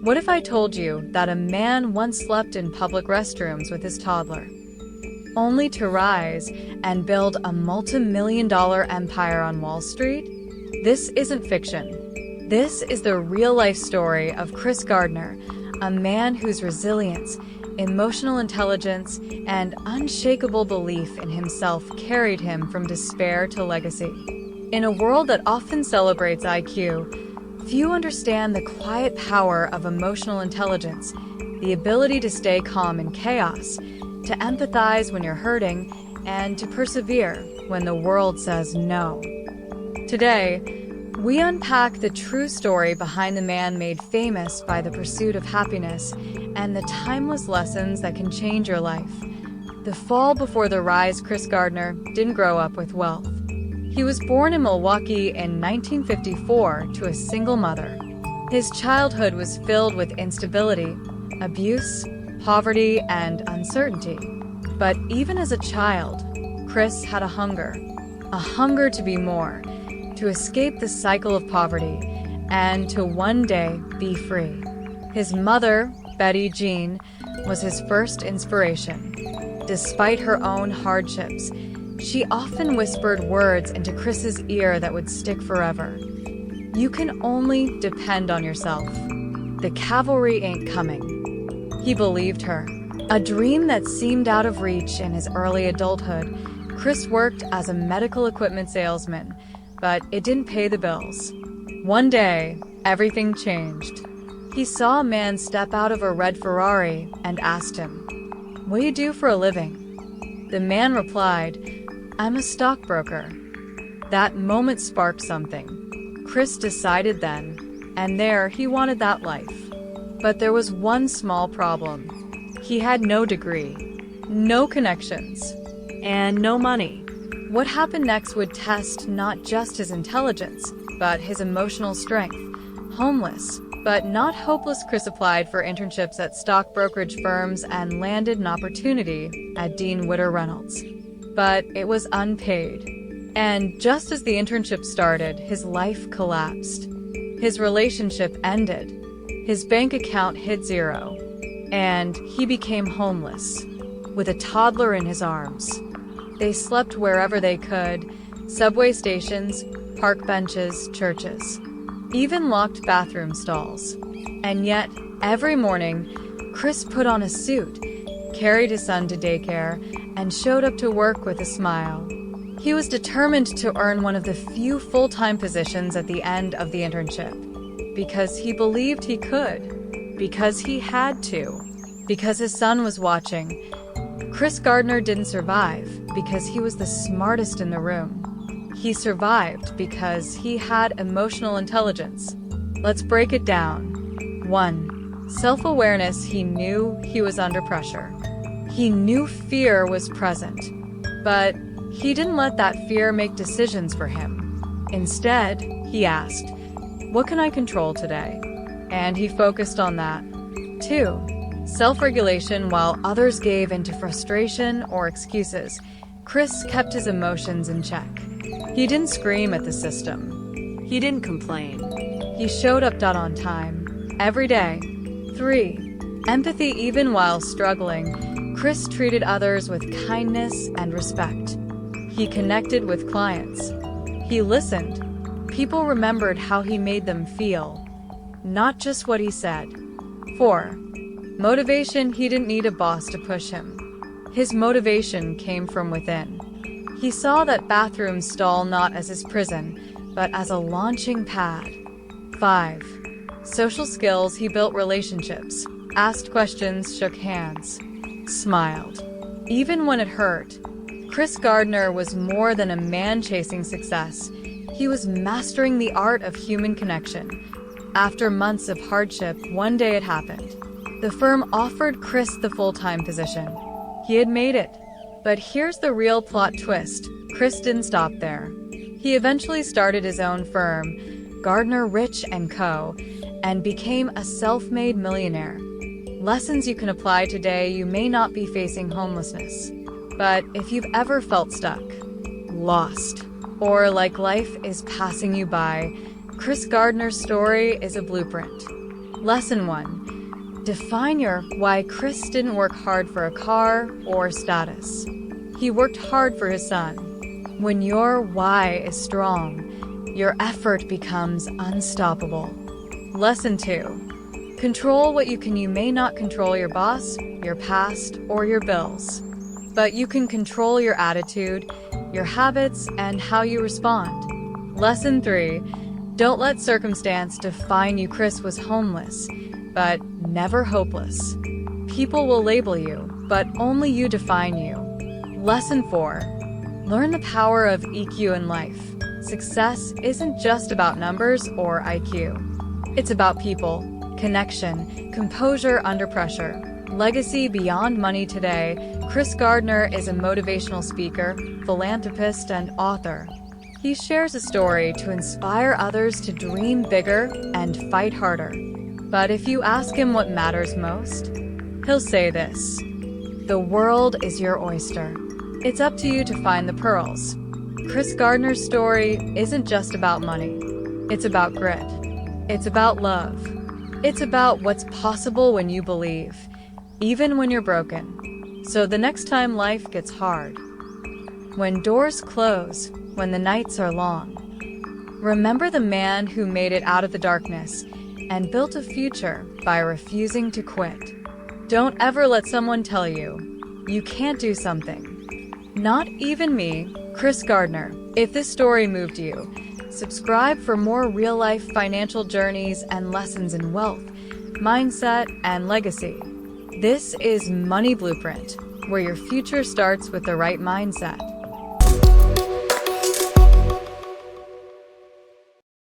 What if I told you that a man once slept in public restrooms with his toddler, only to rise and build a multi-million-dollar empire on Wall Street? This isn't fiction. This is the real-life story of Chris Gardner, a man whose resilience, emotional intelligence, and unshakable belief in himself carried him from despair to legacy. In a world that often celebrates IQ, few understand the quiet power of emotional intelligence, the ability to stay calm in chaos, to empathize when you're hurting, and to persevere when the world says no. Today, we unpack the true story behind the man made famous by the pursuit of happiness and the timeless lessons that can change your life. The fall before the rise. Chris Gardner didn't grow up with wealth. He was born in Milwaukee in 1954 to a single mother. His childhood was filled with instability, abuse, poverty, and uncertainty. But even as a child, Chris had a hunger to be more, to escape the cycle of poverty, and to one day be free. His mother, Betty Jean, was his first inspiration. Despite her own hardships, she often whispered words into Chris's ear that would stick forever. You can only depend on yourself. The cavalry ain't coming. He believed her. A dream that seemed out of reach in his early adulthood, Chris worked as a medical equipment salesman, but it didn't pay the bills. One day, everything changed. He saw a man step out of a red Ferrari and asked him, "What do you do for a living?" The man replied, "I'm a stockbroker." That moment sparked something. Chris decided then and there he wanted that life. But there was one small problem. He had no degree, no connections, and no money. What happened next would test not just his intelligence, but his emotional strength. Homeless, but not hopeless, Chris applied for internships at stock brokerage firms and landed an opportunity at Dean Witter Reynolds. But it was unpaid. And just as the internship started, his life collapsed. His relationship ended. His bank account hit zero. And he became homeless, with a toddler in his arms. They slept wherever they could, subway stations, park benches, churches, even locked bathroom stalls. And yet, every morning, Chris put on a suit, carried his son to daycare, and showed up to work with a smile. He was determined to earn one of the few full-time positions at the end of the internship, because he believed he could, because he had to, because his son was watching. Chris Gardner didn't survive because he was the smartest in the room. He survived because he had emotional intelligence. Let's break it down. 1. Self-awareness. He knew he was under pressure. He knew fear was present, but he didn't let that fear make decisions for him. Instead, he asked, "What can I control today?" And he focused on that. 2. Self-regulation. While others gave into frustration or excuses, Chris kept his emotions in check. He didn't scream at the system. He didn't complain. He showed up on time, every day. 3. Empathy. Even while struggling, Chris treated others with kindness and respect. He connected with clients. He listened. People remembered how he made them feel, not just what he said. 4. Motivation. He didn't need a boss to push him. His motivation came from within. He saw that bathroom stall not as his prison, but as a launching pad. 5. Social skills. He built relationships, asked questions, shook hands, smiled. Even when it hurt, Chris Gardner was more than a man chasing success. He was mastering the art of human connection. After months of hardship, one day it happened. The firm offered Chris the full-time position. He had made it. But here's the real plot twist. Chris didn't stop there. He eventually started his own firm, Gardner Rich & Co., and became a self-made millionaire. Lessons you can apply today. You may not be facing homelessness, but if you've ever felt stuck, lost, or like life is passing you by, Chris Gardner's story is a blueprint. Lesson 1. Define your why. Chris didn't work hard for a car or status. He worked hard for his son. When your why is strong, your effort becomes unstoppable. Lesson 2. Control what you can. You may not control your boss, your past, or your bills, but you can control your attitude, your habits, and how you respond. Lesson 3. Don't let circumstance define you. Chris was homeless, but never hopeless. People will label you, but only you define you. Lesson 4. Learn the power of EQ in life. Success isn't just about numbers or IQ. It's about people, connection, composure under pressure. Legacy beyond money. Today, Chris Gardner is a motivational speaker, philanthropist, and author. He shares a story to inspire others to dream bigger and fight harder. But if you ask him what matters most, he'll say this: the world is your oyster. It's up to you to find the pearls. Chris Gardner's story isn't just about money. It's about grit. It's about love. It's about what's possible when you believe, even when you're broken. So the next time life gets hard, when doors close, when the nights are long, remember the man who made it out of the darkness and built a future by refusing to quit. Don't ever let someone tell you you can't do something. Not even me, Chris Gardner. If this story moved you, subscribe for more real-life financial journeys and lessons in wealth, mindset, and legacy. This is Money Blueprint, where your future starts with the right mindset.